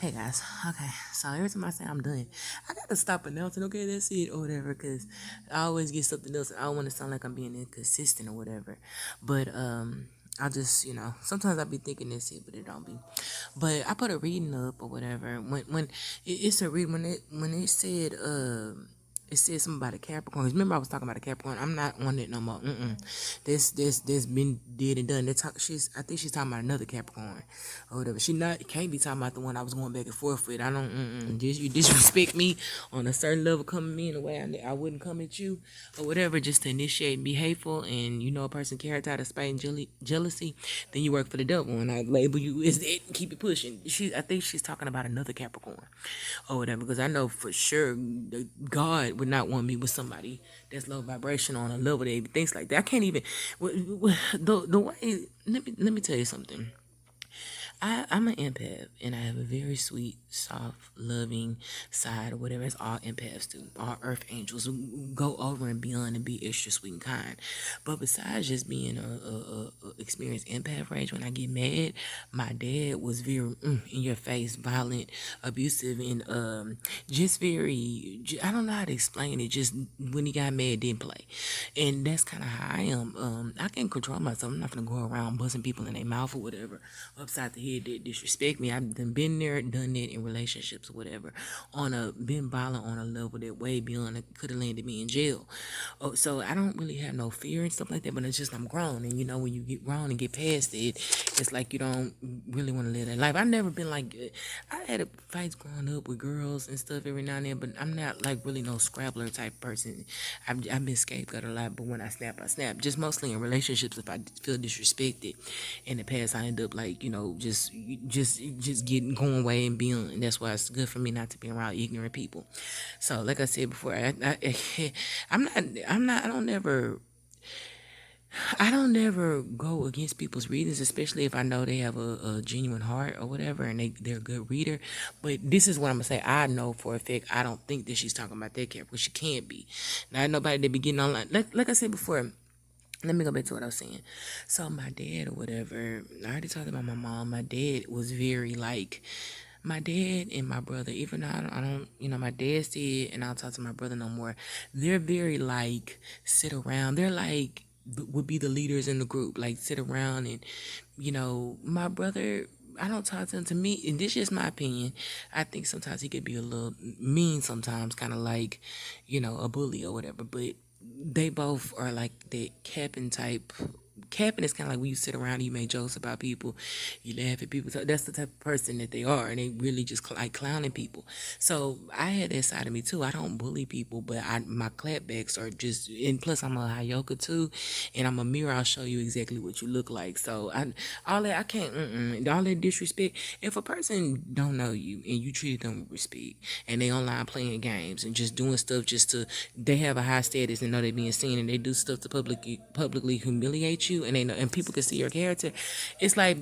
Hey guys, okay, so every time I say I'm done, I gotta stop announcing, okay, that's it, or whatever, because I always get something else. I don't want to sound like I'm being inconsistent or whatever, but I just, sometimes I be thinking that's it, but it don't be. But I put a reading up or whatever. When it's a read when it said it said something about a Capricorn. 'Cause remember I was talking about a Capricorn. I'm not on it no more. This been did and done. I think she's talking about another Capricorn or whatever. She not can't be talking about the one I was going back and forth with. I don't. You disrespect me on a certain level, coming me in a way I wouldn't come at you or whatever, just to initiate and be hateful. And a person character out of spite and jealousy, then you work for the devil. And I label you as it. Keep it pushing. I think she's talking about another Capricorn or whatever, because I know for sure God would not want me with somebody that's low vibration on a level that even thinks like that. I can't even the way. Let me tell you something. I'm an empath, and I have a very sweet, soft, loving side, or whatever. It's all empaths do. All earth angels who go over and beyond and be extra sweet and kind. But besides just being a experienced empath rage, when I get mad, my dad was very in your face, violent, abusive, and just very. I don't know how to explain it. Just when he got mad, didn't play, and that's kind of how I am. I can control myself. I'm not gonna go around buzzing people in their mouth or whatever, upside the head that disrespect me. I've been there, done that in relationships or whatever, been violent on a level that way beyond it could have landed me in jail. Oh, so I don't really have no fear and stuff like that. But it's just I'm grown, and when you get grown and get past it, it's like you don't really want to live that life. I've never been like I had fights growing up with girls and stuff every now and then, but I'm not like really no scrabbler type person. I've been scapegoat a lot, but when I snap, I snap. Just mostly in relationships, if I feel disrespected in the past, I end up like just getting going away and beyond. And that's why it's good for me not to be around ignorant people. So, like I said before, I don't never go against people's readings, especially if I know they have a genuine heart or whatever, and they're a good reader. But this is what I'm gonna say. I know for a fact I don't think that she's talking about that character, which she can't be. Now, nobody that be getting online. Like I said before, let me go back to what I was saying. So my dad or whatever, I already talked about my mom. My dad was very like my dad and my brother. Even though I don't, my dad's dead, and I don't talk to my brother no more. They're very like sit around. They're like would be the leaders in the group, like sit around and my brother. I don't talk to him. To me, and this is just my opinion. I think sometimes he could be a little mean. Sometimes, kind of like, a bully or whatever. But they both are like that capping type. Capping is kind of like when you sit around and you make jokes about people, you laugh at people. So that's the type of person that they are, and they really just like clowning people. So I had that side of me too. I don't bully people, but my clapbacks are just. And plus, I'm a Hayoka too, and I'm a mirror. I'll show you exactly what you look like. So all that I can't. All that disrespect. If a person don't know you and you treat them with respect, and they online playing games and just doing stuff just to they have a high status and know they're being seen, and they do stuff to publicly humiliate you, and they know and people can see your character. It's like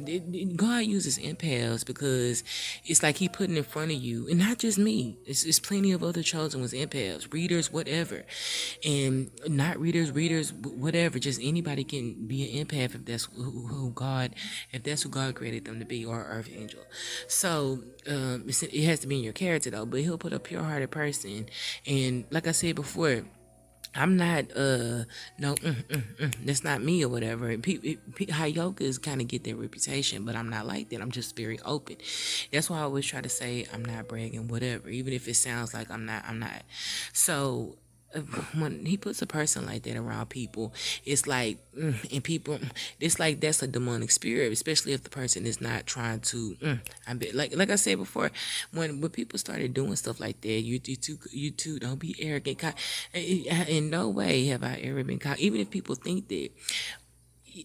God uses empaths because it's like He putting in front of you, and not just me. It's plenty of other chosen ones, empaths, readers, whatever, and not readers, whatever. Just anybody can be an empath if that's if that's who God created them to be, or earth angel. So it has to be in your character though. But He'll put a pure-hearted person, and like I said before, I'm not no that's not me or whatever. High yogas kind of get their reputation, but I'm not like that. I'm just very open. That's why I always try to say I'm not bragging, whatever, even if it sounds like I'm not. So when He puts a person like that around people, it's like and people, it's like that's a demonic spirit, especially if the person is not trying to. Like I said before, when people started doing stuff like that, you too don't be arrogant. In no way have I ever been caught. Even if people think that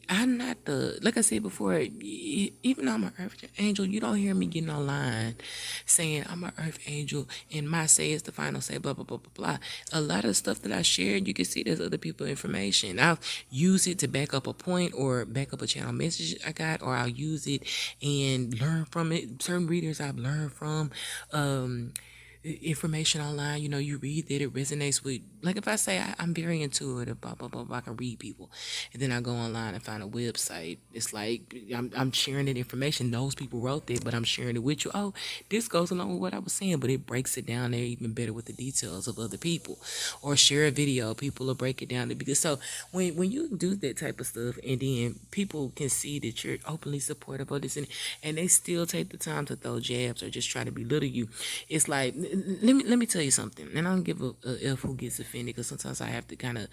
I'm not like I said before, even though I'm an earth angel, you don't hear me getting online saying I'm an earth angel and my say is the final say, blah, blah, blah, blah, blah. A lot of stuff that I shared, you can see there's other people information. I'll use it to back up a point or back up a channel message I got, or I'll use it and learn from it. Certain readers I've learned from, information online, you read that it resonates with, like if I say I'm very intuitive, blah, blah, blah, blah, I can read people. And then I go online and find a website. It's like I'm sharing that information. Those people wrote that, but I'm sharing it with you. Oh, this goes along with what I was saying, but it breaks it down there even better with the details of other people. Or share a video, people will break it down. Because so when you do that type of stuff, and then people can see that you're openly supportive of this, and they still take the time to throw jabs or just try to belittle you, it's like, let me tell you something, and I don't give a f who gets offended, because sometimes I have to kind of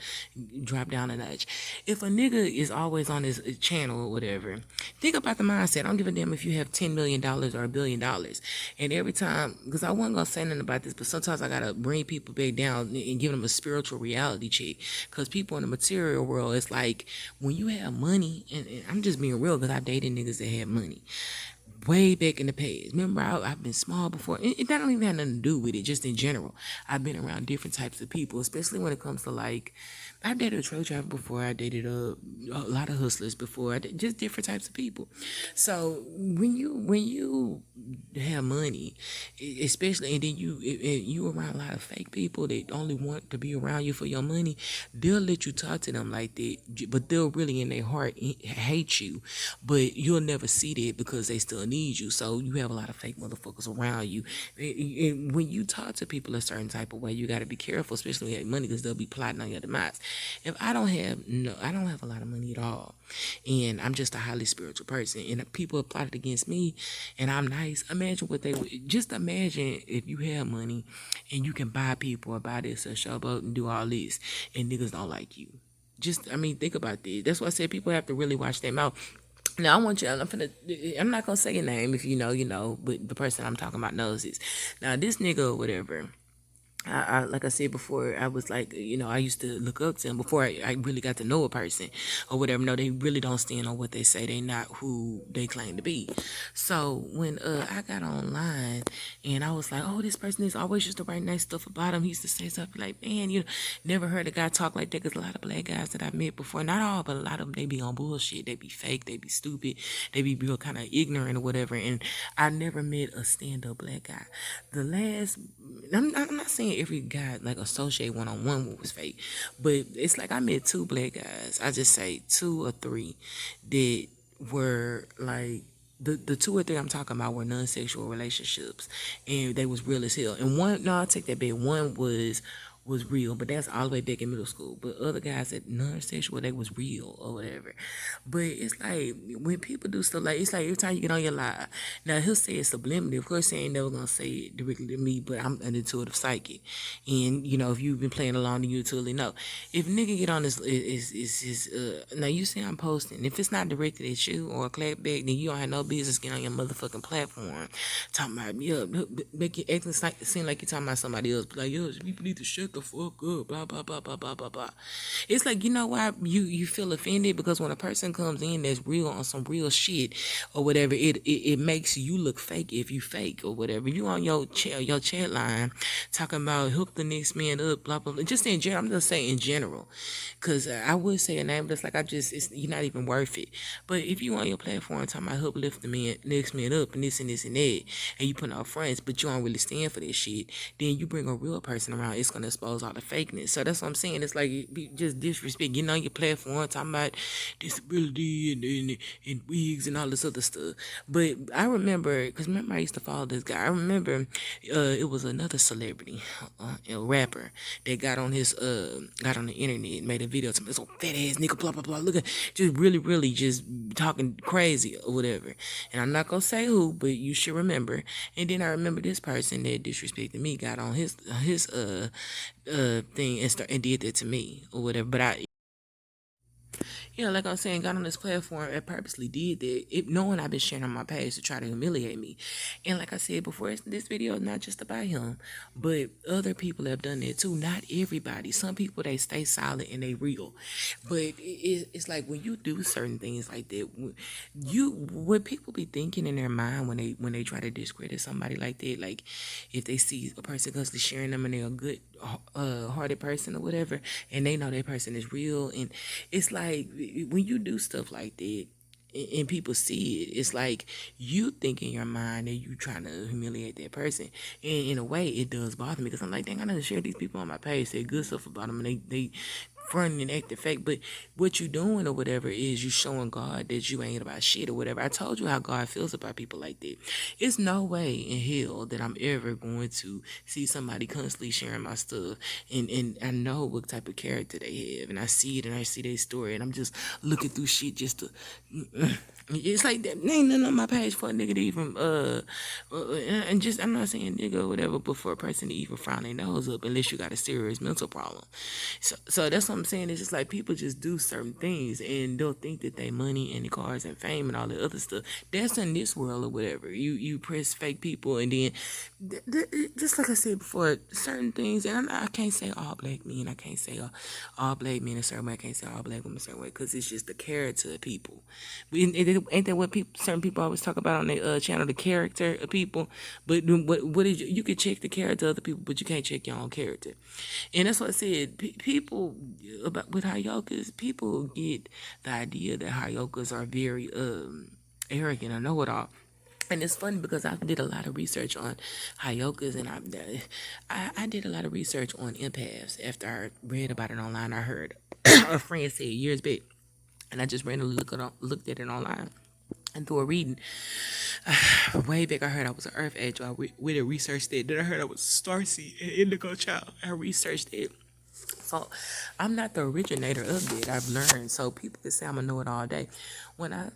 drop down a notch. If a nigga is always on his channel or whatever, think about the mindset. I don't give a damn if you have $10 million or $1 billion, and every time, because I wasn't gonna say nothing about this, but sometimes I gotta bring people back down and give them a spiritual reality check, because people in the material world, it's like when you have money, and I'm just being real, because I dated niggas that had money way back in the past. Remember, I've been small before. That don't even have nothing to do with it. Just in general, I've been around different types of people, especially when it comes to like, I dated a truck driver before. I dated a lot of hustlers before. Just different types of people. So when you have money, especially, and then you around a lot of fake people that only want to be around you for your money, they'll let you talk to them like that, but they'll really in their heart hate you, but you'll never see that because they still need you. So you have a lot of fake motherfuckers around you. And when you talk to people a certain type of way, you got to be careful, especially when you have money, because they'll be plotting on your demise. If I don't have a lot of money at all, and I'm just a highly spiritual person, and if people have plotted against me, and I'm nice, imagine what they would. Just imagine if you have money, and you can buy people or buy this or show up and do all this, and niggas don't like you. Just, I mean, think about this. That's why I said people have to really watch their mouth. Now I want you. I'm not gonna say your name. If you know, you know. But the person I'm talking about knows this. Now this nigga or whatever. Like I said before, I was like, I used to look up to them before I really got to know a person or whatever. No, they really don't stand on what they say. They not who they claim to be. So when I got online and I was like, oh, this person is always used to write nice stuff about him. He used to say something like, man, never heard a guy talk like that. Because a lot of black guys that I met before, not all, but a lot of them, they be on bullshit. They be fake. They be stupid. They be real kind of ignorant or whatever. And I never met a stand-up black guy. The last, I'm not saying every guy like associate one-on-one was fake, but it's like I met two black guys. I just say two or three that were like, the two or three I'm talking about were non-sexual relationships, and they was real as hell. And one, no, I'll take that back. One was real, but that's all the way back in middle school. But other guys that non-sexual, they was real or whatever. But it's like when people do stuff like, it's like every time you get on your live, now he'll say it subliminally. Of course, he ain't never gonna say it directly to me, but I'm an intuitive psychic, and if you've been playing along, then you totally know. If nigga get on this is his now you see I'm posting. If it's not directed at you or a clapback, then you don't have no business getting on your motherfucking platform talking about make it acting like seem like you're talking about somebody else. But like, yo, people need to shut the fuck up, blah blah blah blah blah blah blah. It's like, you know why you feel offended, because when a person comes in that's real on some real shit or whatever, it makes you look fake if you fake or whatever. You on your chat line talking about hook the next man up, blah blah blah. Just in general, I'm just saying in general, because I would say a name, but it's like you're not even worth it. But if you on your platform talking about help lift the man next man up and this and that, and you put out friends, but you don't really stand for this shit, then you bring a real person around, it's gonna expose all the fakeness. So that's what I'm saying. It's like just disrespect. Getting on your platform talking about disability and wigs and all this other stuff. But I remember, because remember I used to follow this guy. I remember it was another celebrity, a rapper that got on the internet, made a video to me. This old fat ass nigga, blah blah blah. Look at, just really just talking crazy or whatever. And I'm not gonna say who, but you should remember. And then I remember this person that disrespected me got on his thing and did that to me or whatever. But like I'm saying, got on this platform and purposely did that, knowing I've been sharing on my page to try to humiliate me. And like I said before, this video is not just about him, but other people have done that too. Not everybody. Some people, they stay silent and they real. But it's like when you do certain things like that, what people be thinking in their mind when they try to discredit somebody like that, like if they see a person constantly sharing them and they're a good hearted person or whatever, and they know that person is real, and it's like when you do stuff like that and people see it. It's like you think in your mind that you trying to humiliate that person. And in a way, it does bother me because I'm like, dang, I done share these people on my page, say good stuff about them, and they fronting and acting fake. But what you doing or whatever is you showing God that you ain't about shit or whatever. I told you how God feels about people like that. It's no way in hell that I'm ever going to see somebody constantly sharing my stuff, and I know what type of character they have, and I see it and I see their story, and I'm just looking through shit just to. It's like that ain't nothing on my page for a nigga to even and just I'm not saying nigga or whatever, but for a person to even frown their nose up unless you got a serious mental problem. So that's what I'm saying. It's just like people just do certain things and they'll think that they money and the cars and fame and all the other stuff. That's in this world or whatever. You press fake people and then just like I said before, certain things, and I can't say all black men. I can't say all black men a certain way. I can't say all black women a certain way because it's just the character of people. Ain't that what certain people always talk about on their channel, the character of people? But what is you can check the character of other people, but you can't check your own character. And that's what I said. People about with Hayokas, people get the idea that Hayokas are very arrogant or know it all. And it's funny because I did a lot of research on Hayokas, and I did a lot of research on empaths after I read about it online. I heard a friend say years back, and I just randomly looked at it online. And through a reading, way back, I heard I was an Earth Age. I went and researched it. Then I heard I was a Starseed and Indigo Child. I researched it. So I'm not the originator of it. I've learned. So people can say I'm a know it all day. When I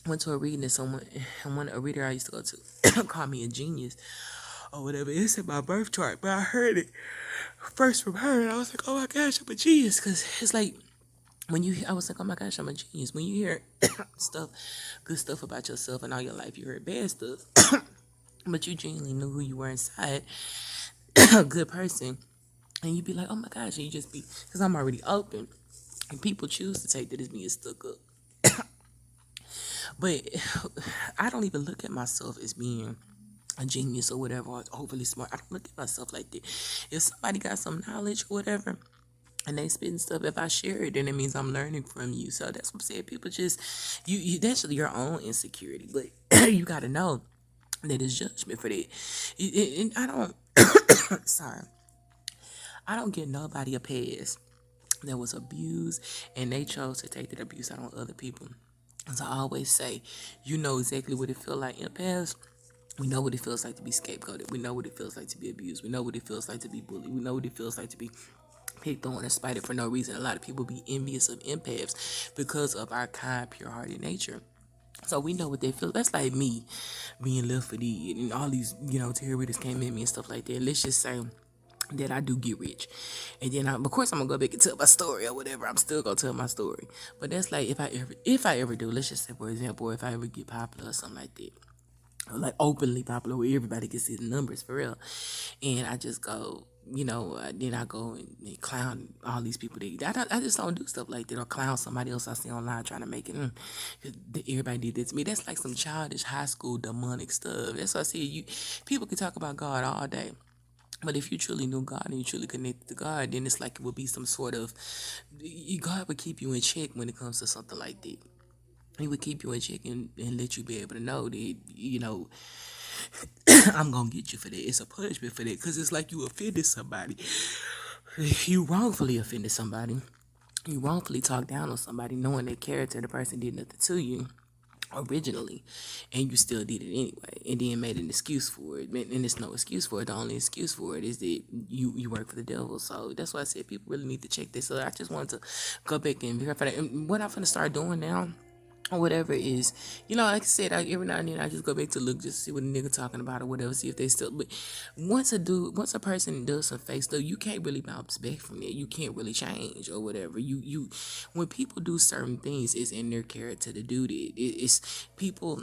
went to a reading and a reader I used to go to called me a genius or whatever. It's in my birth chart, but I heard it first from her, and I was like, oh my gosh, I'm a genius, because it's like I was like, oh my gosh, I'm a genius. When you hear good stuff about yourself and all your life, you heard bad stuff, but you genuinely knew who you were inside, a good person, and you be like, oh my gosh, and you just be, because I'm already open, and people choose to take that as being stuck up. But I don't even look at myself as being a genius or whatever, or overly smart. I don't look at myself like that. If somebody got some knowledge or whatever, and they spitting stuff, if I share it, then it means I'm learning from you. So that's what I'm saying. People just, you that's your own insecurity. But you got to know that it's judgment for that. And I don't, sorry. I don't give nobody a pass that was abused and they chose to take that abuse out on other people. As I always say, you know exactly what it feels like. In the past, we know what it feels like to be scapegoated. We know what it feels like to be abused. We know what it feels like to be bullied. We know what it feels like to be picked on and spited for no reason. A lot of people be envious of empaths because of our kind, pure-hearted nature. So we know what they feel. That's like me being left for dead and all these, terror readers came at me and stuff like that. Let's just say that I do get rich. And then, of course, I'm going to go back and tell my story or whatever. I'm still going to tell my story. But that's like if I ever do, let's just say, for example, if I ever get popular or something like that, or like openly popular where everybody can see the numbers for real. And I just go, then I go and clown all these people. I just don't do stuff like that or clown somebody else I see online trying to make it. Everybody did that to me. That's like some childish high school demonic stuff. That's what I see. People can talk about God all day. But if you truly knew God and you truly connected to God, then it's like it would be some sort of, God would keep you in check when it comes to something like that. He would keep you in check and let you be able to know that, I'm going to get you for that. It's a punishment for that because it's like you offended somebody. You wrongfully offended somebody. You wrongfully talked down on somebody knowing their character, the person did nothing to you originally, and you still did it anyway, and then made an excuse for it. And there's no excuse for it. The only excuse for it is that you work for the devil. So that's why I said people really need to check this. So I just wanted to go back and verify that. And what I'm gonna start doing now, or whatever is, like I said, every now and then I just go back to look just to see what a nigga talking about or whatever, see if they still. But once a person does some fake stuff, you can't really bounce back from it. You can't really change or whatever. When people do certain things, it's in their character to do that. It's people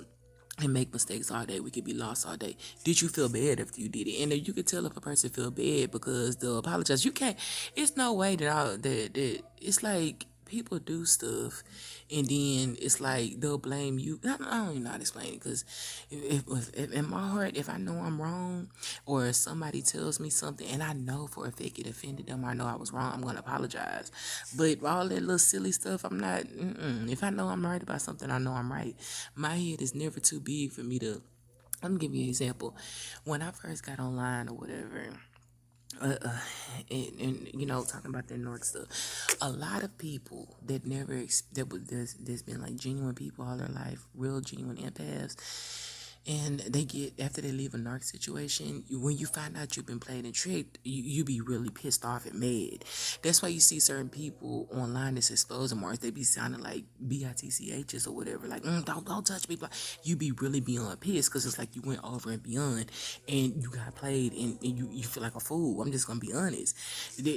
and make mistakes all day. We could be lost all day. Did you feel bad if you did it? And you could tell if a person feel bad because they'll apologize. You can't. It's no way that it's like people do stuff, and then it's like they'll blame you. I don't even know how to explain it, because if in my heart, if I know I'm wrong, or somebody tells me something and I know for a fact it offended them, or I know I was wrong, I'm gonna apologize. But all that little silly stuff, I'm not. If I know I'm right about something, I know I'm right. My head is never too big for me to. Let me give you an example. When I first got online or whatever, and talking about that North stuff, a lot of people that never there's been like genuine people all their life, real genuine empaths, and they get, after they leave a narc situation, when you find out you've been played and tricked, you be really pissed off and mad. That's why you see certain people online that's exposing marks, they be sounding like bitchs or whatever, like don't touch me, blah. You be really beyond pissed, because it's like you went over and beyond, and you got played, and you feel like a fool. I'm just gonna be honest.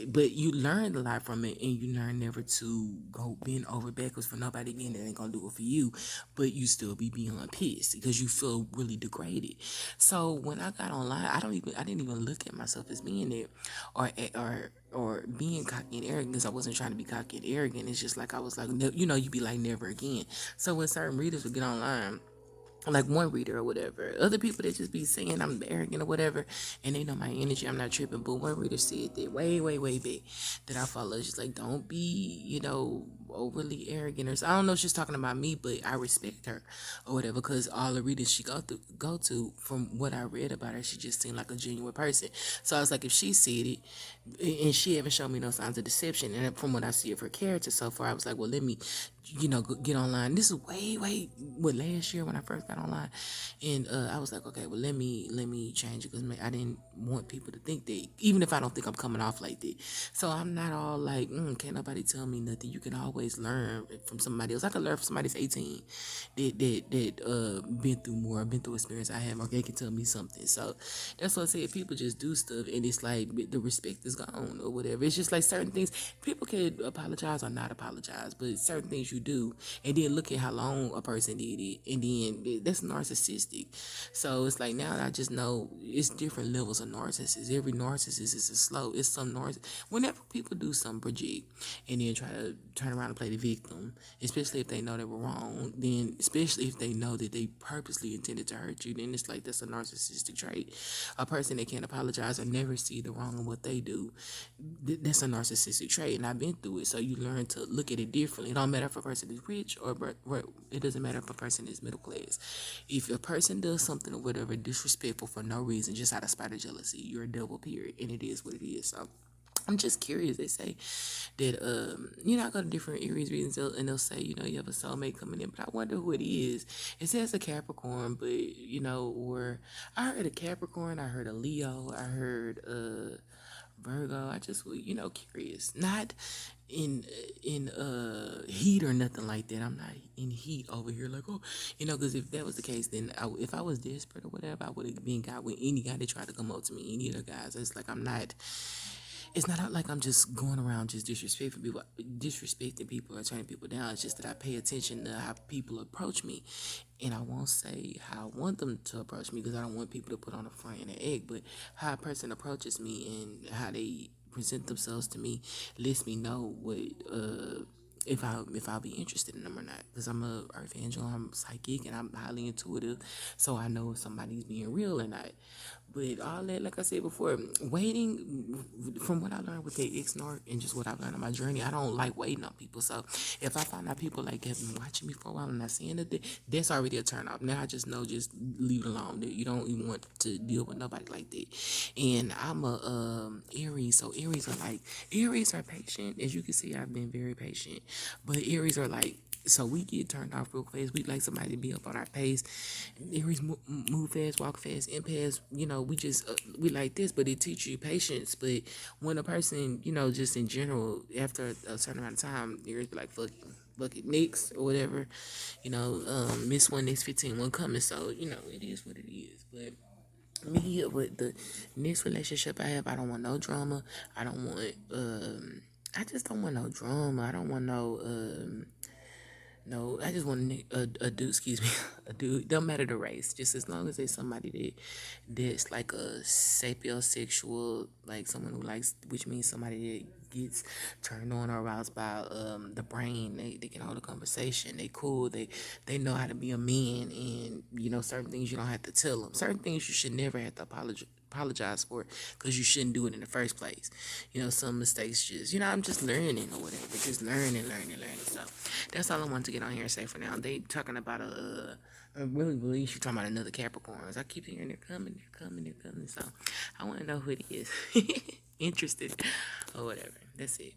But you learned a lot from it, and you learn never to go bend over backwards for nobody again that ain't gonna do it for you. But you still be beyond pissed because you feel really degraded. So when I got online, I didn't even look at myself as being it, or being cocky and arrogant, because I wasn't trying to be cocky and arrogant. It's just like I was like, you be like, never again. So when certain readers would get online, like one reader or whatever, other people that just be saying I'm arrogant or whatever, and they know my energy, I'm not tripping. But one reader said that way back, that I follow, she's like, don't be, overly arrogant, or I don't know if she's talking about me, but I respect her or whatever, because all the readers she go to, from what I read about her, she just seemed like a genuine person. So I was like, if she said it, and she haven't shown me no signs of deception, and from what I see of her character so far, I was like, well, let me get online. This is way last year when I first got online, and I was like, okay, well, let me change it, because I didn't want people to think that, even if I don't think I'm coming off like that. So I'm not all like, can't nobody tell me nothing. You can always learn from somebody else. I can learn from somebody that's 18 that been through more, been through experience I have, or they can tell me something. So that's what I said. People just do stuff, and it's like the respect is gone or whatever. It's just like certain things people can apologize or not apologize, but certain things you do, and then look at how long a person did it, and then that's narcissistic. So it's like, now I just know it's different levels of narcissists. Every narcissist is a slow. It's some narcissist. Whenever people do some project and then try to turn around and play the victim, especially if they know they were wrong, then especially if they know that they purposely intended to hurt you, then it's like that's a narcissistic trait. A person that can't apologize or never see the wrong in what they do, that's a narcissistic trait, and I've been through it. So you learn to look at it differently. It don't matter if a person is rich or it doesn't matter if a person is middle class. If a person does something or whatever disrespectful for no reason, just out of spite or jealousy, you're a devil, period, and it is what it is. So I'm just curious. They say that I go to different Aries readings, and they'll say, you have a soulmate coming in, but I wonder who it is. It says a Capricorn, but or I heard a Capricorn, I heard a Leo, I heard Virgo. I just curious, not in heat or nothing like that. I'm not in heat over here, like, oh, because if that was the case, then if I was desperate or whatever, I would have been got with any guy that tried to come up to me, any of the guys. It's like I'm not. It's not like I'm just going around just disrespecting people or turning people down. It's just that I pay attention to how people approach me, and I won't say how I want them to approach me, because I don't want people to put on a front and an egg. But how a person approaches me and how they present themselves to me lets me know what if I'll be interested in them or not. Because I'm a earth angel, I'm psychic, and I'm highly intuitive, so I know if somebody's being real or not. But all that, like I said before, waiting, from what I learned with the X-Narc and just what I've learned on my journey, I don't like waiting on people. So if I find out people like have been watching me for a while and not saying nothing, that's already a turn off. Now I just know, just leave it alone. You don't even want to deal with nobody like that. And I'm a Aries, so Aries are patient. As you can see, I've been very patient. But Aries are like, so we get turned off real fast. We like somebody to be up on our pace. Aries move fast, walk fast, empaths. We just we like this, but it teaches you patience. But when a person, just in general, after a certain amount of time, Aries be like, fuck it, next or whatever. Miss one, next 15, one coming. So it is what it is. But me, with the next relationship I have, I don't want no drama. I don't want I just don't want no drama. I don't want no No, I just want a dude. Excuse me, a dude. Don't matter the race. Just as long as there's somebody that's like a sapiosexual, like someone who likes, which means somebody that gets turned on or aroused by the brain. They can hold a conversation. They cool. They know how to be a man, and certain things you don't have to tell them. Certain things you should never have to apologize for because you shouldn't do it in the first place. Some mistakes just, I'm just learning or whatever, just learning. So that's all I want to get on here and say for now. They talking about I really believe she's talking about another Capricorns. I keep hearing they're coming. So I want to know who it is. Interested or whatever. That's it.